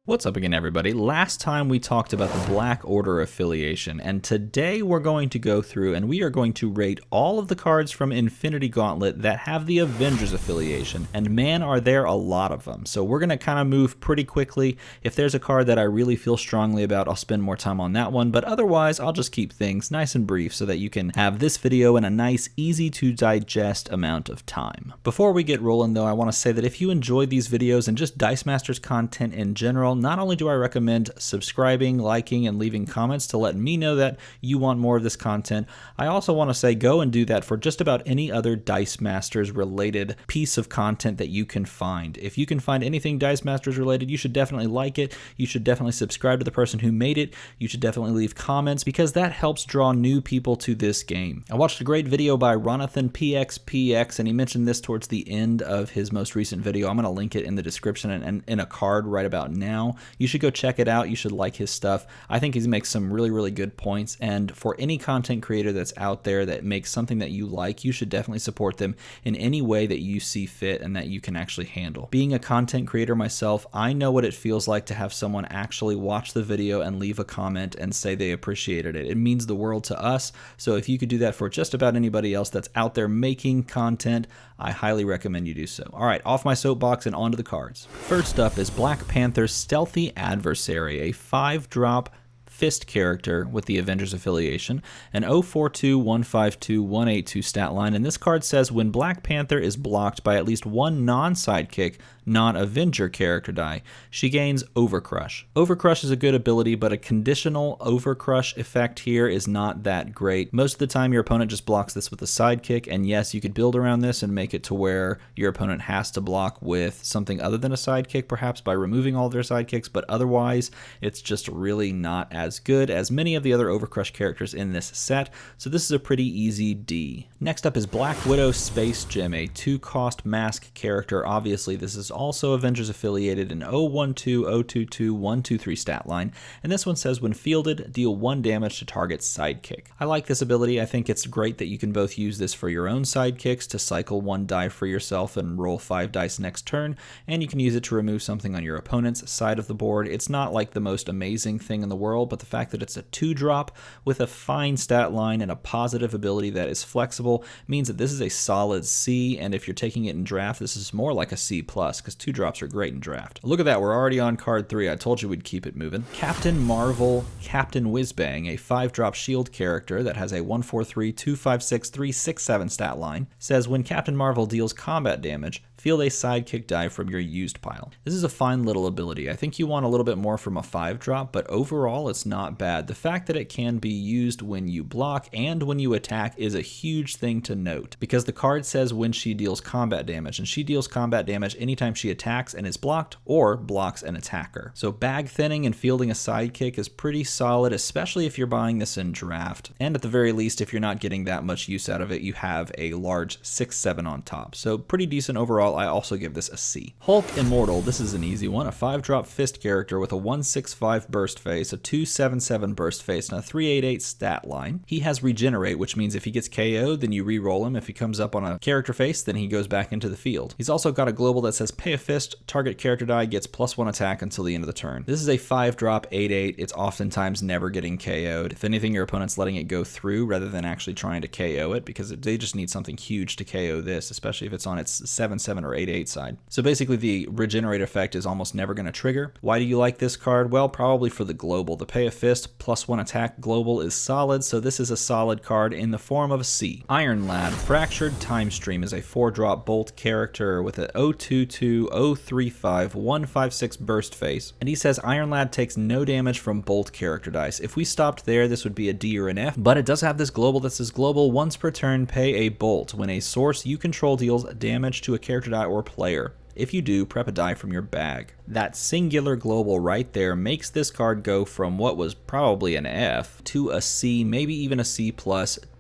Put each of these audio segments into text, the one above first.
What's up again, everybody? Last time we talked about the Black Order affiliation, and today we're going to go through and we are going to rate all of the cards from Infinity Gauntlet that have the Avengers affiliation, and man, are there a lot of them. So we're going to kind of move pretty quickly. If there's a card that I really feel strongly about, I'll spend more time on that one, but otherwise I'll just keep things nice and brief so that you can have this video in a nice, easy to digest amount of time. Before we get rolling though, I want to say that if you enjoy these videos and just Dice Masters content in general, not only do I recommend subscribing, liking, and leaving comments to let me know that you want more of this content, I also want to say go and do that for just about any other Dice Masters related piece of content that you can find. If you can find anything Dice Masters related, you should definitely like it. You should definitely subscribe to the person who made it. You should definitely leave comments because that helps draw new people to this game. I watched a great video by Ronathan PXPX, and he mentioned this towards the end of his most recent video. I'm going to link it in the description and in a card right about now. You should go check it out. You should like his stuff. I think he makes some really good points, and for any content creator that's out there that makes something that you like, you should definitely support them in any way that you see fit and that you can actually handle. Being a content creator myself, I know what it feels like to have someone actually watch the video and leave a comment and say they appreciated it. It means the world to us, so if you could do that for just about anybody else that's out there making content, I highly recommend you do so. All right, off my soapbox and onto the cards. First up is Black Panther's Stealthy Adversary, a 5-drop fist character with the Avengers affiliation, an 042-152-182 stat line, and this card says when Black Panther is blocked by at least one non-sidekick, non-Avenger character die, she gains Overcrush. Overcrush is a good ability, but a conditional Overcrush effect here is not that great. Most of the time your opponent just blocks this with a sidekick, and yes, you could build around this and make it to where your opponent has to block with something other than a sidekick, perhaps by removing all their sidekicks, but otherwise it's just really not as good as many of the other Overcrush characters in this set, so this is a pretty easy D. Next up is Black Widow Space Gem, a 2-cost mask character. Obviously this is also Avengers affiliated, in 012-022-123 stat line, and this one says when fielded, deal 1 damage to target's sidekick. I like this ability. I think it's great that you can both use this for your own sidekicks to cycle 1 die for yourself and roll 5 dice next turn, and you can use it to remove something on your opponent's side of the board. It's not like the most amazing thing in the world, but the fact that it's a 2-drop with a fine stat line and a positive ability that is flexible means that this is a solid C, and if you're taking it in draft, this is more like a C+, because 2-drops are great in draft. Look at that, we're already on card 3. I told you we'd keep it moving. Captain Marvel Captain Whizbang, a 5-drop shield character that has a 143-256-367 stat line, says when Captain Marvel deals combat damage, field a sidekick die from your used pile. This is a fine little ability. I think you want a little bit more from a 5-drop, but overall it's not bad. The fact that it can be used when you block and when you attack is a huge thing to note, because the card says when she deals combat damage, and she deals combat damage anytime she attacks and is blocked or blocks an attacker. So bag thinning and fielding a sidekick is pretty solid, especially if you're buying this in draft, and at the very least, if you're not getting that much use out of it, you have a large 6/7 on top. So pretty decent overall. I also give this a C. Hulk Immortal, this is an easy one, a 5-drop fist character with a 165 burst face, a 277 burst face, and a 388 stat line. He has regenerate, which means if he gets KO'd, then you re-roll him. If he comes up on a character face, then he goes back into the field. He's also got a global that says pay a fist, target character die gets +1 attack until the end of the turn. This is a 5-drop 8/8. It's oftentimes never getting KO'd. If anything, your opponent's letting it go through rather than actually trying to KO it, because they just need something huge to KO this, especially if it's on its 7/7 or 8/8 side. So basically the regenerate effect is almost never going to trigger. Why do you like this card? Well, probably for the global. The pay a fist +1 attack global is solid, so this is a solid card in the form of a C. Iron Lad Fractured Time Stream is a 4-drop bolt character with a 022-035-156 burst face, and he says Iron Lad takes no damage from bolt character dice. If we stopped there, this would be a D or an F, but it does have this global that says global once per turn pay a bolt when a source you control deals damage to a character die or player. If you do, prep a die from your bag. That singular global right there makes this card go from what was probably an F to a C, maybe even a C+,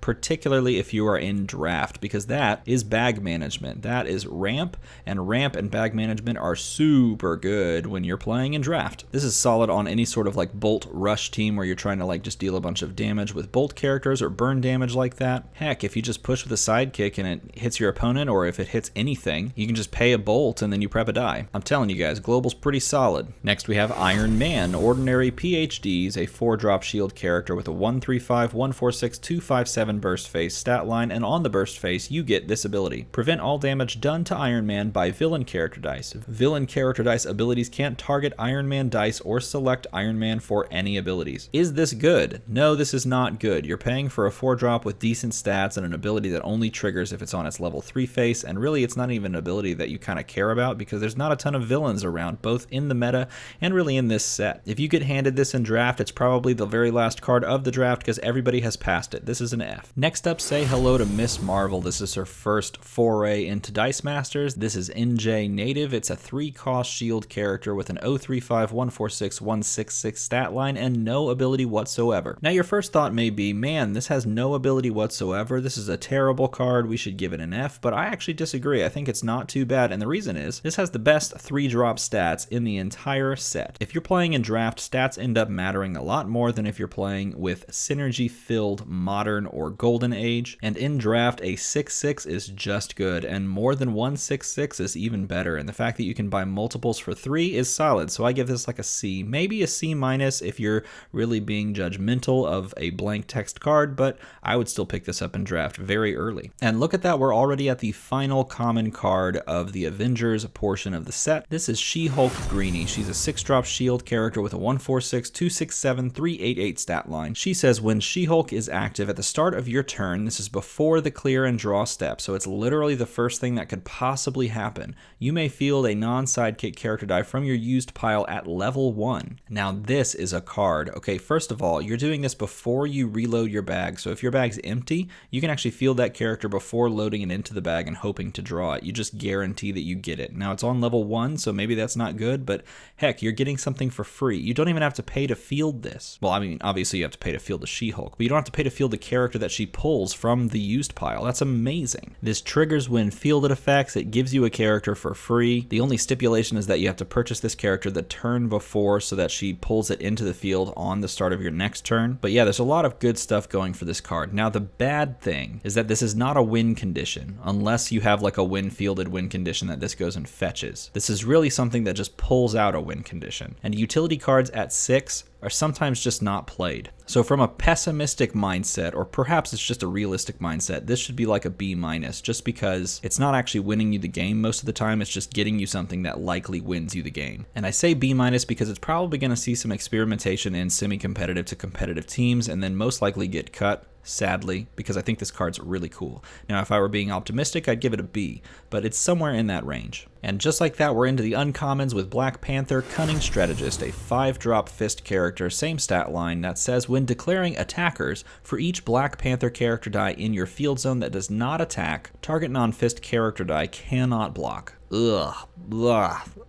particularly if you are in draft, because that is bag management. That is ramp and bag management are super good when you're playing in draft. This is solid on any sort of like bolt rush team where you're trying to like just deal a bunch of damage with bolt characters or burn damage like that. Heck, if you just push with a sidekick and it hits your opponent, or if it hits anything, you can just pay a bolt and then you prep a die. I'm telling you guys, global's pretty solid. Next we have Iron Man, ordinary PhDs, a 4-drop shield character with a 135, 146, 257 burst phase stat line, and on the burst phase you get this ability. Prevent all damage done to Iron Man by villain character dice. Villain character dice abilities can't target Iron Man dice or select Iron Man for any abilities. Is this good? No, this is not good. You're paying for a 4-drop with decent stats and an ability that only triggers if it's on its level 3 face, and really it's not even an ability that you kind of care about because there's not a ton of villains around, both in the meta and really in this set. If you get handed this in draft, it's probably the very last card of the draft because everybody has passed it. This is an F. Next up, say hello to Miss Marvel. This is her first foray into Dice Masters. This is NJ native. It's a 3-cost shield character with an 035, 146, 166 stat line and no ability whatsoever. Now your first thought may be, man, this has no ability whatsoever. This is a terrible card. We should give it an F, but I actually disagree. I think it's not too bad, and the reason is this has the best 3-drop stats in the entire set. If you're playing in draft, stats end up mattering a lot more than if you're playing with synergy-filled modern or golden age, and in draft a 6/6 is just good, and more than one 6/6 is even better, and the fact that you can buy multiples for 3 is solid, so I give this like a C, maybe a C- if you're really being judgmental of a blank text card, but I would still pick this up in draft very early. And look at that, we're already at the final common card of the Avengers portion of the set. This is She-Hulk Greenie. She's a 6-drop shield character with a 146, 267, 388 stat line. She says when She-Hulk is active at the start of your turn, this is before the clear and draw step, so it's literally the first thing that could possibly happen. You may field a non-sidekick character die from your used pile at level 1. Now this is a card. Okay, first of all, you're doing this before you reload your bag, so if your bag's empty, you can actually field that character before loading it into the bag and hoping to draw it. You just guarantee that you get it. Now it's on level 1, so maybe that's not good, but heck, you're getting something for free. You don't even have to pay to field this. Well, I mean, obviously you have to pay to field the She-Hulk, but you don't have to pay to field the character that she pulls from the used pile. That's amazing. This triggers when fielded effects. It gives you a character for free. The only stipulation is that you have to purchase this character the turn before so that she pulls it into the field on the start of your next turn. But yeah, there's a lot of good stuff going for this card. Now the bad thing is that this is not a win condition, unless you have like a win fielded win condition that this goes and fetches. This is really something that just pulls out a win condition. And utility cards at 6 are sometimes just not played. So from a pessimistic mindset, or perhaps it's just a realistic mindset, this should be like a B-, just because it's not actually winning you the game most of the time, it's just getting you something that likely wins you the game. And I say B- because it's probably going to see some experimentation in semi-competitive to competitive teams, and then most likely get cut, sadly, because I think this card's really cool. Now, if I were being optimistic, I'd give it a B, but it's somewhere in that range. And just like that, we're into the uncommons with Black Panther, Cunning Strategist, a 5-drop fist character, same stat line, that says when declaring attackers, for each Black Panther character die in your field zone that does not attack, target non-fist character die cannot block. Ugh.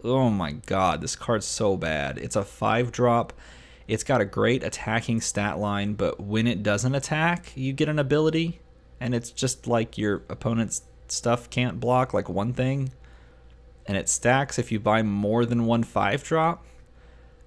Oh my god, this card's so bad. It's a 5-drop. It's got a great attacking stat line, but when it doesn't attack, you get an ability, and it's just like your opponent's stuff can't block like one thing, and it stacks if you buy more than one 5-drop.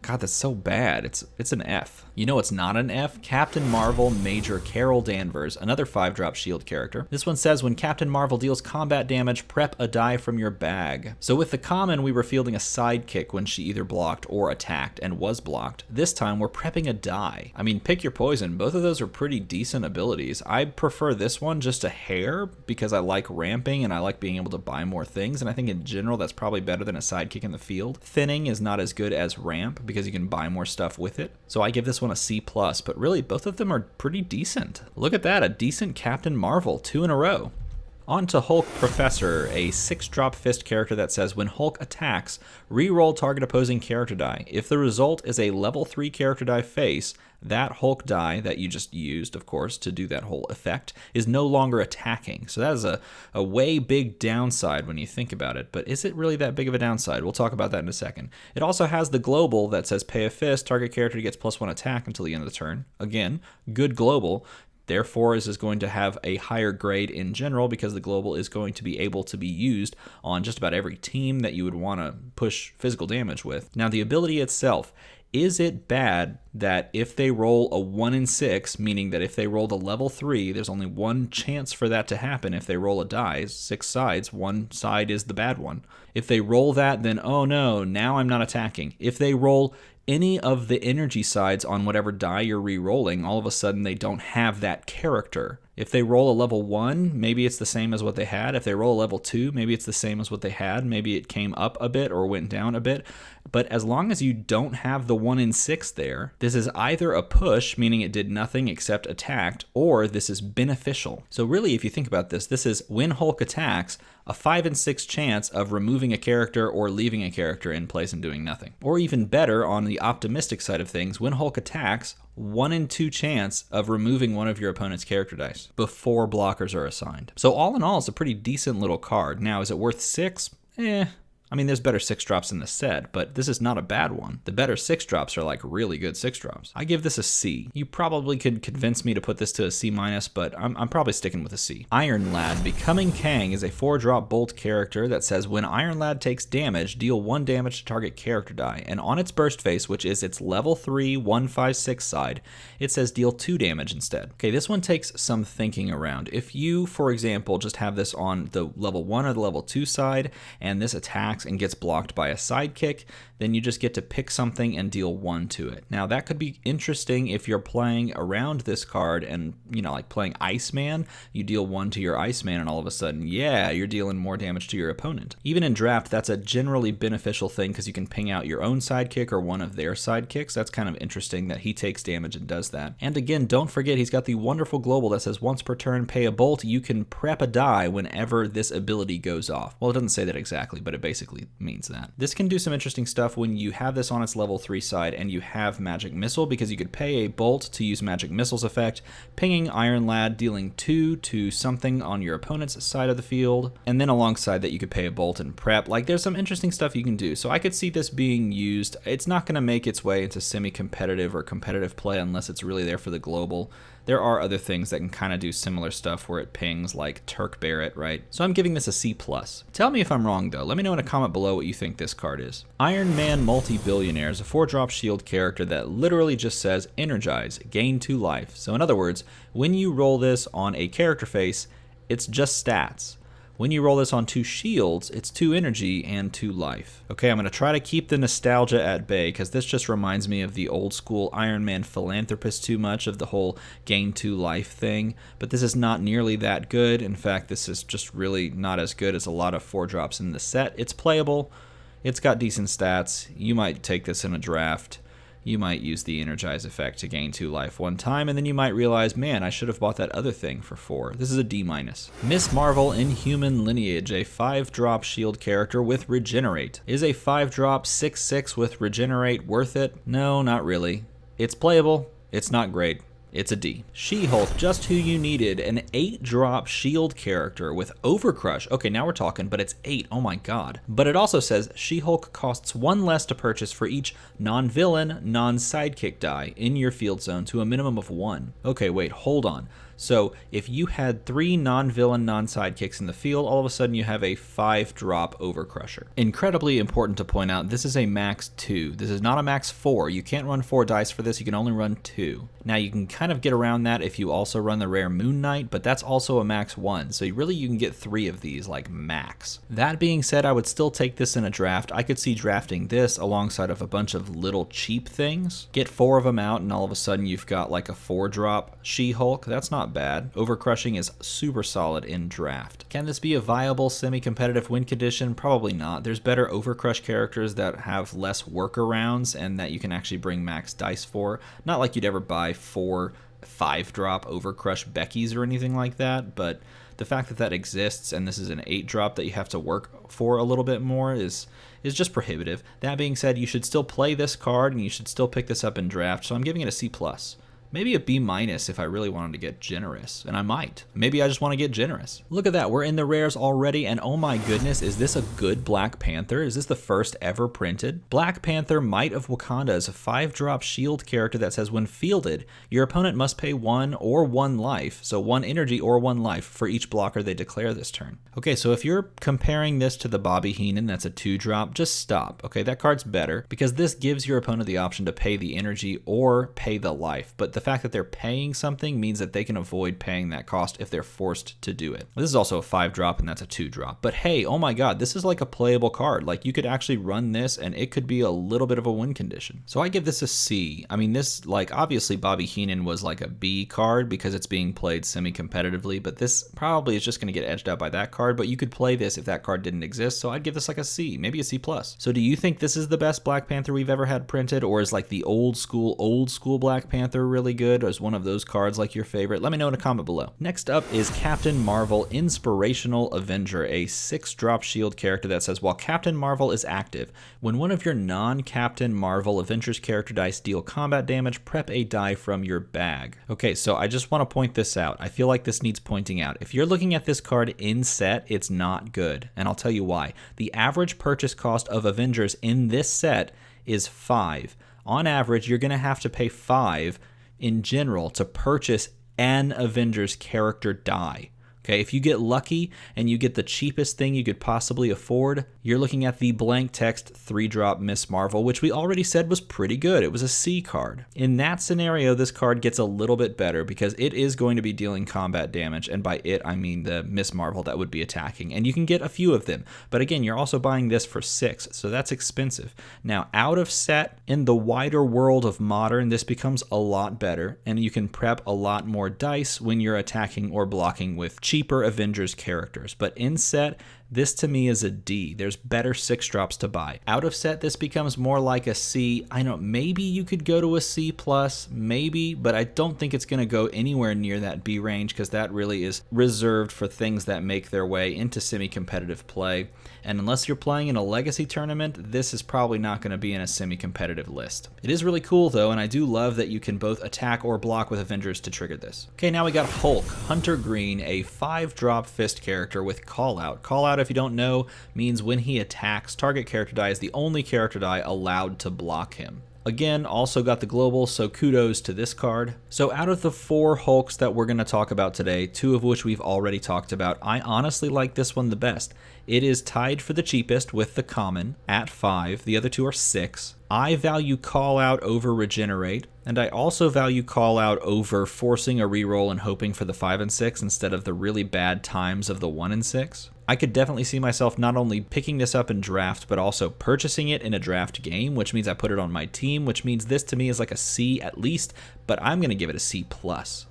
God, that's so bad. It's an F. You know it's not an F? Captain Marvel Major Carol Danvers, another 5-drop shield character. This one says when Captain Marvel deals combat damage, prep a die from your bag. So with the common, we were fielding a sidekick when she either blocked or attacked and was blocked. This time we're prepping a die. I mean, pick your poison. Both of those are pretty decent abilities. I prefer this one just a hair because I like ramping and I like being able to buy more things, and I think in general that's probably better than a sidekick in the field. Thinning is not as good as ramp because you can buy more stuff with it. So I give this one a C+, but really both of them are pretty decent. Look at that, a decent Captain Marvel, 2 in a row. On to Hulk Professor, a 6-drop fist character that says when Hulk attacks, re-roll target opposing character die. If the result is a level 3 character die face, that Hulk die that you just used, of course, to do that whole effect, is no longer attacking. So that is a way big downside when you think about it, but is it really that big of a downside? We'll talk about that in a second. It also has the global that says pay a fist, target character gets +1 attack until the end of the turn. Again, good global. Therefore, this is going to have a higher grade in general because the global is going to be able to be used on just about every team that you would want to push physical damage with. Now, the ability itself, is it bad that if they roll a 1 in 6, meaning that if they roll the level 3, there's only one chance for that to happen if they roll a die, 6 sides, one side is the bad one. If they roll that, then oh no, now I'm not attacking. If they roll any of the energy sides on whatever die you're re-rolling, all of a sudden they don't have that character. If they roll a level 1, maybe it's the same as what they had. If they roll a level 2, maybe it's the same as what they had. Maybe it came up a bit or went down a bit. But as long as you don't have the 1 in 6 there, this is either a push, meaning it did nothing except attacked, or this is beneficial. So really, if you think about this, this is when Hulk attacks, a 5 in 6 chance of removing a character or leaving a character in place and doing nothing. Or even better, on the optimistic side of things, when Hulk attacks, 1 in 2 chance of removing one of your opponent's character dice before blockers are assigned. So all in all, it's a pretty decent little card. Now, is it worth 6? I mean, there's better 6 drops in the set, but this is not a bad one. The better 6 drops are like really good 6 drops. I give this a C. You probably could convince me to put this to a C-, but I'm probably sticking with a C. Iron Lad, Becoming Kang, is a 4-drop bolt character that says when Iron Lad takes damage, deal 1 damage to target character die, and on its burst face, which is its level 3, 1/5/6 side, it says deal 2 damage instead. Okay, this one takes some thinking around. If you, for example, just have this on the level 1 or the level 2 side, and this attacks and gets blocked by a sidekick, then you just get to pick something and deal 1 to it. Now that could be interesting if you're playing around this card and, you know, like playing Iceman, you deal 1 to your Iceman and all of a sudden, yeah, you're dealing more damage to your opponent. Even in draft, that's a generally beneficial thing because you can ping out your own sidekick or one of their sidekicks. That's kind of interesting that he takes damage and does that. And again, don't forget he's got the wonderful global that says once per turn, pay a bolt. You can prep a die whenever this ability goes off. Well, it doesn't say that exactly, but it basically means that. This can do some interesting stuff when you have this on its level 3 side and you have Magic Missile, because you could pay a bolt to use Magic Missile's effect, pinging Iron Lad, dealing 2 to something on your opponent's side of the field, and then alongside that you could pay a bolt and prep. Like, there's some interesting stuff you can do. So I could see this being used. It's not going to make its way into semi-competitive or competitive play unless it's really there for the global. There are other things that can kind of do similar stuff where it pings, like Turk Barrett, right? So I'm giving this a C+. Tell me if I'm wrong though. Let me know in a comment below what you think this card is. Iron Man Multi-Billionaire is a 4-drop shield character that literally just says energize, gain 2 life. So in other words, when you roll this on a character face, it's just stats. When you roll this on 2 shields, it's 2 energy and 2 life. Okay, I'm going to try to keep the nostalgia at bay because this just reminds me of the old school Iron Man Philanthropist too much, of the whole gain 2 life thing. But this is not nearly that good. In fact, this is just really not as good as a lot of 4-drops in the set. It's playable. It's got decent stats. You might take this in a draft. You might use the Energize effect to gain 2 life one time, and then you might realize, man, I should have bought that other thing for 4. This is a D-. Miss Marvel Inhuman Lineage, a 5-drop shield character with Regenerate. Is a 5-drop 6/6 with Regenerate worth it? No, not really. It's playable. It's not great. It's a D. She-Hulk, just who you needed, an 8-drop shield character with Overcrush. Okay, now we're talking, but it's 8. Oh my god. But it also says She-Hulk costs 1 less to purchase for each non-villain, non-sidekick die in your field zone to a minimum of 1. Okay, wait, hold on. So if you had 3 non-villain, non-sidekicks in the field, all of a sudden you have a 5-drop Overcrusher. Incredibly important to point out, this is a max 2. This is not a max 4. You can't run 4 dice for this, you can only run 2. Now you can kind of get around that if you also run the rare Moon Knight, but that's also a max 1. So you can get 3 of these, like max. That being said, I would still take this in a draft. I could see drafting this alongside of a bunch of little cheap things. Get 4 of them out and all of a sudden you've got like a 4-drop She-Hulk. That's not bad. Overcrushing is super solid in draft. Can this be a viable semi-competitive win condition? Probably not. There's better Overcrush characters that have less workarounds and that you can actually bring max dice for. Not like you'd ever buy 4 5-drop Overcrush Beckys or anything like that, but the fact that that exists and this is an 8-drop that you have to work for a little bit more is just prohibitive. That being said, you should still play this card and you should still pick this up in draft, so I'm giving it a C+. Maybe a B minus if I really wanted to get generous, and I might. Maybe I just want to get generous. Look at that, we're in the rares already, and oh my goodness, is this a good Black Panther? Is this the first ever printed? Black Panther Might of Wakanda is a 5-drop shield character that says when fielded, your opponent must pay 1 or 1 life, so 1 energy or 1 life for each blocker they declare this turn. Okay, so if you're comparing this to the Bobby Heenan, that's a 2-drop, just stop. Okay, that card's better because this gives your opponent the option to pay the energy or pay the life, but the fact that they're paying something means that they can avoid paying that cost if they're forced to do it. This is also a 5-drop and that's a 2-drop, but hey, oh my god, this is like a playable card. Like you could actually run this and it could be a little bit of a win condition. So I give this a C. I mean, this, like, obviously Bobby Heenan was like a B card because it's being played semi-competitively, but this probably is just going to get edged out by that card, but you could play this if that card didn't exist, so I'd give this like a C, maybe a C+. So do you think this is the best Black Panther we've ever had printed, or is like the old school Black Panther really good? Or is one of those cards like your favorite? Let me know in a comment below. Next up is Captain Marvel Inspirational Avenger, a 6-drop shield character that says while Captain Marvel is active, when one of your non-Captain Marvel Avengers character dice deal combat damage, prep a die from your bag. Okay, so I just want to point this out. I feel like this needs pointing out. If you're looking at this card in set, it's not good, and I'll tell you why. The average purchase cost of Avengers in this set is 5. On average, you're going to have to pay 5 in general to purchase an Avengers character die. Okay, if you get lucky and you get the cheapest thing you could possibly afford, you're looking at the blank text 3-drop Miss Marvel, which we already said was pretty good. It was a C card. In that scenario, this card gets a little bit better because it is going to be dealing combat damage, and by it, I mean the Miss Marvel that would be attacking, and you can get a few of them. But again, you're also buying this for 6, so that's expensive. Now, out of set, in the wider world of Modern, this becomes a lot better, and you can prep a lot more dice when you're attacking or blocking with cheaper Avengers characters. But in set, this to me is a D. There's better 6-drops to buy. Out of set, this becomes more like a C. I know maybe you could go to a C+, maybe, but I don't think it's going to go anywhere near that B range because that really is reserved for things that make their way into semi-competitive play. And unless you're playing in a legacy tournament, this is probably not going to be in a semi-competitive list. It is really cool though, and I do love that you can both attack or block with Avengers to trigger this. Okay, now we got Hulk, Hunter Green, a 5-drop fist character with Call Out. Call Out, if you don't know, means when he attacks, target character die is the only character die allowed to block him. Again, also got the global, so kudos to this card. So out of the 4 Hulks that we're going to talk about today, 2 of which we've already talked about, I honestly like this one the best. It is tied for the cheapest with the common at 5. The other 2 are 6. I value Call Out over Regenerate, and I also value Call Out over forcing a reroll and hoping for the 5 and 6 instead of the really bad times of the 1 and 6. I could definitely see myself not only picking this up in draft, but also purchasing it in a draft game, which means I put it on my team, which means this to me is like a C at least, but I'm going to give it a C+.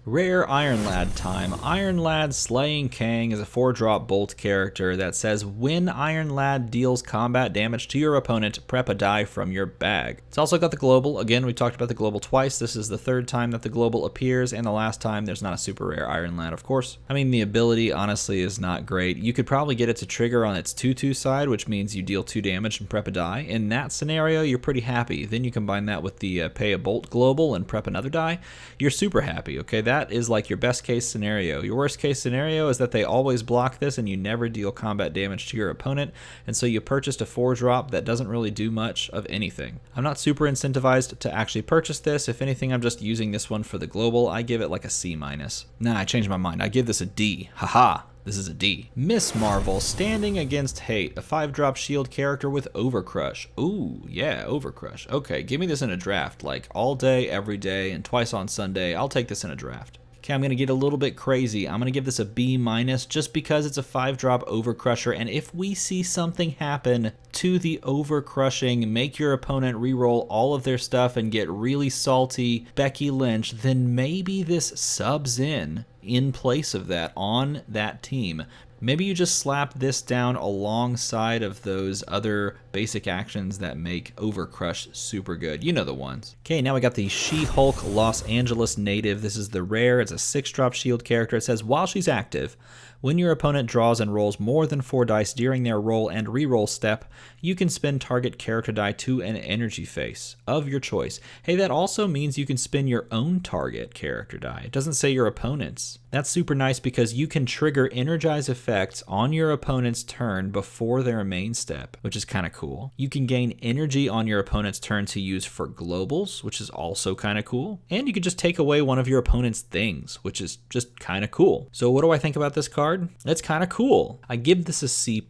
Rare Iron Lad time. Iron Lad Slaying Kang is a 4-drop bolt character that says when Iron Lad deals combat damage to your opponent, prep a die from your bag. It's also got the global. Again, we talked about the global twice. This is the 3rd time that the global appears, and the last time there's not a super rare Iron Lad, of course. I mean, the ability honestly is not great. You could probably get it to trigger on its 2/2 side, which means you deal 2 damage and prep a die. In that scenario, you're pretty happy. Then you combine that with the pay a bolt global and prep another die. You're super happy, okay? That is like your best case scenario. Your worst case scenario is that they always block this and you never deal combat damage to your opponent, and so you purchased a 4-drop that doesn't really do much of anything. I'm not super incentivized to actually purchase this. If anything, I'm just using this one for the global. I give it like a C-. Nah, I changed my mind. I give this a D. Haha. This is a D. Miss Marvel, Standing Against Hate, a 5-drop shield character with Overcrush. Ooh, yeah, Overcrush. Okay, give me this in a draft, like all day, every day, and twice on Sunday. I'll take this in a draft. Okay, I'm going to get a little bit crazy. I'm going to give this a B- just because it's a 5-drop Overcrusher, and if we see something happen to the Overcrushing, make your opponent reroll all of their stuff and get really salty Becky Lynch, then maybe this subs in place of that on that team. Maybe you just slap this down alongside of those other basic actions that make Overcrush super good. You know the ones. Okay, now we got the She-Hulk Los Angeles native. This is the rare. It's a 6-drop shield character. It says, while she's active, when your opponent draws and rolls more than 4 dice during their roll and reroll step, you can spin target character die to an energy face of your choice. Hey, that also means you can spin your own target character die. It doesn't say your opponent's. That's super nice because you can trigger energize effects on your opponent's turn before their main step, which is kind of cool. You can gain energy on your opponent's turn to use for globals, which is also kind of cool. And you can just take away one of your opponent's things, which is just kind of cool. So what do I think about this card? It's kind of cool. I give this a C+.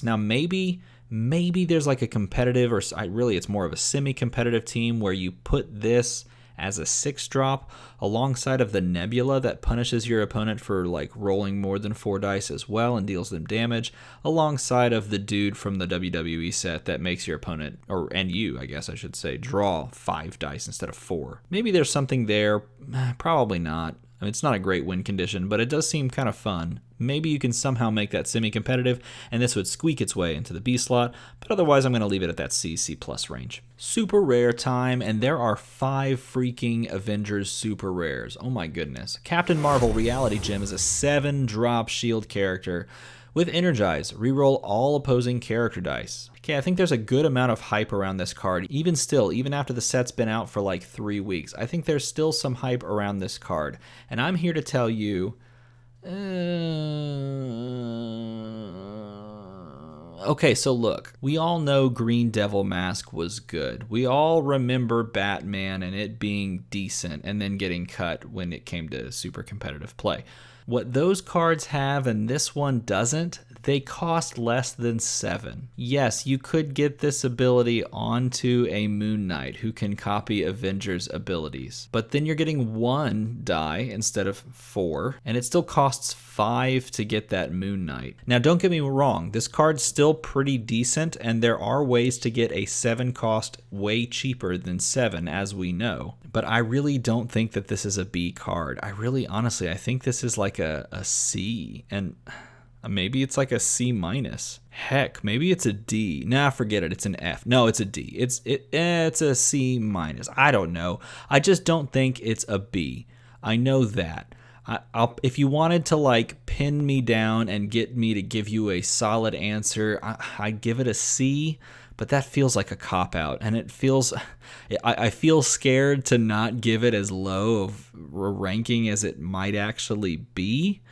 Now maybe there's like a competitive, or really it's more of a semi-competitive team where you put this as a 6-drop alongside of the Nebula that punishes your opponent for like rolling more than 4 dice as well and deals them damage, alongside of the dude from the WWE set that makes your opponent, and you, I guess I should say, draw 5 dice instead of 4. Maybe there's something there, probably not. I mean, it's not a great win condition, but it does seem kind of fun. Maybe you can somehow make that semi-competitive, and this would squeak its way into the B slot, but otherwise I'm going to leave it at that C plus range. Super rare time, and there are 5 freaking Avengers super rares. Oh my goodness. Captain Marvel Reality Gem is a 7-drop shield character with Energize. Reroll all opposing character dice. Okay, I think there's a good amount of hype around this card. Even still, even after the set's been out for like 3 weeks, I think there's still some hype around this card. And I'm here to tell you, okay, so look, we all know Green Devil Mask was good. We all remember Batman and it being decent and then getting cut when it came to super competitive play. What those cards have and this one doesn't, they cost less than 7. Yes, you could get this ability onto a Moon Knight who can copy Avengers abilities, but then you're getting 1 die instead of 4, and it still costs 5 to get that Moon Knight. Now don't get me wrong, this card's still pretty decent, and there are ways to get a 7 cost way cheaper than 7, as we know, but I really don't think that this is a B card. Honestly, I think this is like a C, and maybe it's like a C minus. Heck, maybe it's a D. Nah, forget it. It's an F. No, it's a D. It's a C minus. I don't know. I just don't think it's a B. I know that. If you wanted to like pin me down and get me to give you a solid answer, I'd give it a C. But that feels like a cop-out, and I feel scared to not give it as low of a ranking as it might actually be.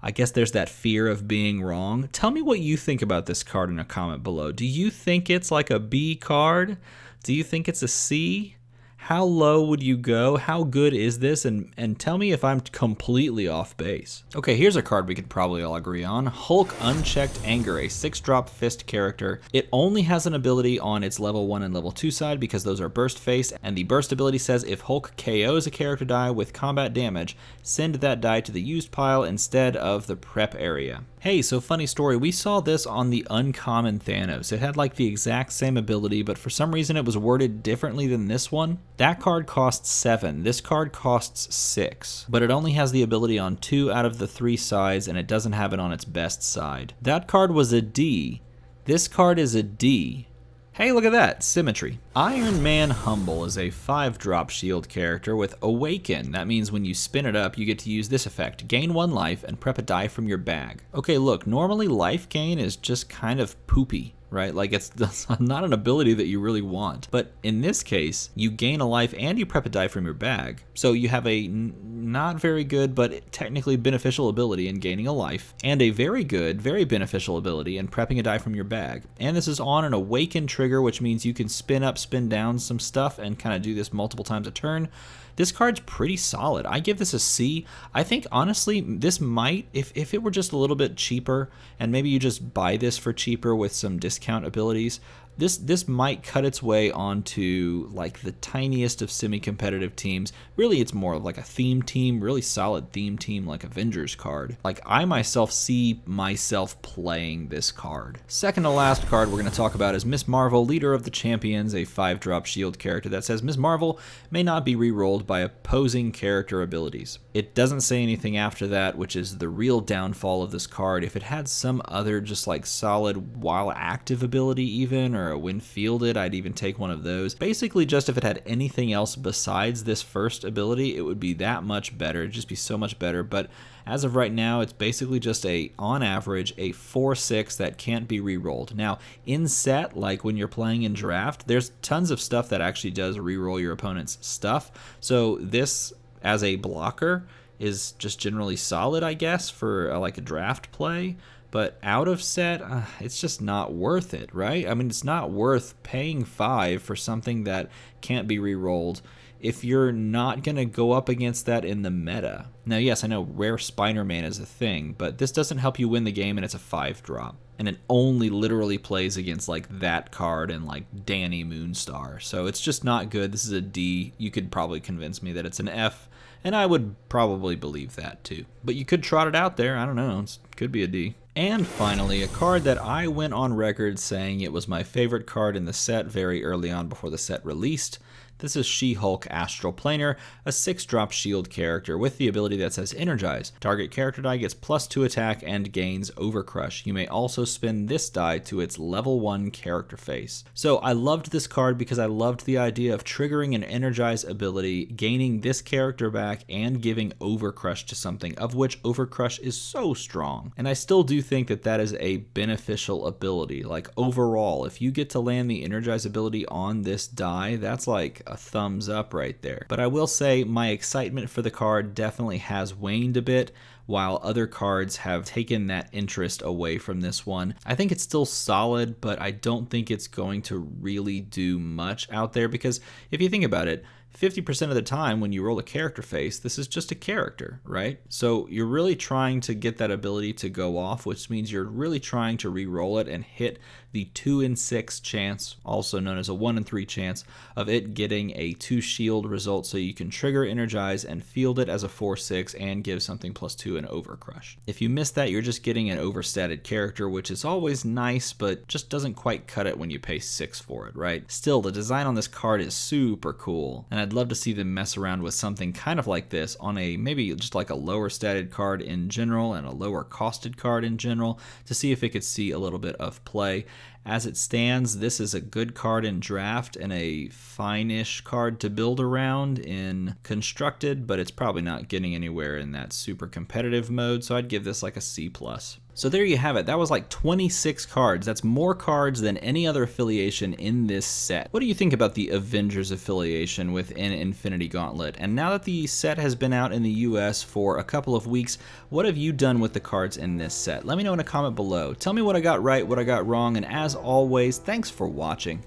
I guess there's that fear of being wrong. Tell me what you think about this card in a comment below. Do you think it's like a B card? Do you think it's a C? How low would you go? How good is this? And tell me if I'm completely off base. Okay, here's a card we could probably all agree on. Hulk Unchecked Anger, a 6-drop fist character. It only has an ability on its level 1 and level 2 side because those are burst face, and the burst ability says if Hulk KOs a character die with combat damage, send that die to the used pile instead of the prep area. Hey, so funny story, we saw this on the uncommon Thanos. It had like the exact same ability, but for some reason it was worded differently than this one. That card costs 7, this card costs 6, but it only has the ability on 2 out of the 3 sides and it doesn't have it on its best side. That card was a D, this card is a D. Hey, look at that, symmetry. Iron Man Humble is a 5-drop shield character with Awaken. That means when you spin it up, you get to use this effect. Gain 1 life and prep a die from your bag. Okay, look, normally life gain is just kind of poopy, right? Like it's not an ability that you really want. But in this case, you gain a life and you prep a die from your bag. So you have a not very good, but technically beneficial ability in gaining a life, and a very good, very beneficial ability in prepping a die from your bag. And this is on an Awaken trigger, which means you can spin up, spin down some stuff and kind of do this multiple times a turn. This card's pretty solid. I give this a C. I think, honestly, this might, if it were just a little bit cheaper, and maybe you just buy this for cheaper with some discount abilities, This might cut its way onto like the tiniest of semi-competitive teams. Really, it's more of like a theme team, really solid theme team like Avengers card. Like I myself see myself playing this card. Second to last card we're going to talk about is Miss Marvel, Leader of the Champions, a 5-drop shield character that says Miss Marvel may not be re-rolled by opposing character abilities. It doesn't say anything after that, which is the real downfall of this card. If it had some other just like solid while active ability even, or when fielded, I'd even take one of those. Basically just if it had anything else besides this first ability, it would be that much better. It'd just be so much better. But as of right now, it's basically just on average, a 4/6 that can't be re-rolled. Now, in set, like when you're playing in draft, there's tons of stuff that actually does re-roll your opponent's stuff. So this, as a blocker, is just generally solid, I guess, for like a draft play. But out of set, it's just not worth it, right? I mean, it's not worth paying 5 for something that can't be re-rolled if you're not going to go up against that in the meta. Now, yes, I know rare Spider-Man is a thing, but this doesn't help you win the game, and it's a 5-drop. And it only literally plays against like that card and like Danny Moonstar. So it's just not good. This is a D. You could probably convince me that it's an F, and I would probably believe that too. But you could trot it out there. I don't know. It could be a D. And finally, a card that I went on record saying it was my favorite card in the set very early on before the set released. This is She-Hulk Astral Planar, a 6-drop shield character with the ability that says Energize. Target character die gets +2 attack and gains Overcrush. You may also spin this die to its level 1 character face. So I loved this card because I loved the idea of triggering an Energize ability, gaining this character back, and giving Overcrush to something, of which Overcrush is so strong. And I still do think that that is a beneficial ability. Like overall, if you get to land the Energize ability on this die, that's like a thumbs up right there. But I will say my excitement for the card definitely has waned a bit, while other cards have taken that interest away from this one. I think it's still solid, but I don't think it's going to really do much out there, because if you think about it, 50% of the time when you roll a character face, this is just a character, right? So you're really trying to get that ability to go off, which means you're really trying to re-roll it and hit the 2 in 6 chance, also known as a 1 in 3 chance, of it getting a 2 shield result, so you can trigger Energize and field it as a 4/6 and give something +2 in Overcrush. If you miss that, you're just getting an overstated character, which is always nice, but just doesn't quite cut it when you pay 6 for it, right? Still, the design on this card is super cool, and I'd love to see them mess around with something kind of like this on a maybe just like a lower statted card in general and a lower costed card in general, to see if it could see a little bit of play. As it stands, this is a good card in draft and a fine-ish card to build around in constructed, but it's probably not getting anywhere in that super competitive mode, so I'd give this like a C+. So there you have it. That was like 26 cards. That's more cards than any other affiliation in this set. What do you think about the Avengers affiliation within Infinity Gauntlet? And now that the set has been out in the US for a couple of weeks, what have you done with the cards in this set? Let me know in a comment below. Tell me what I got right, what I got wrong, and as always, thanks for watching.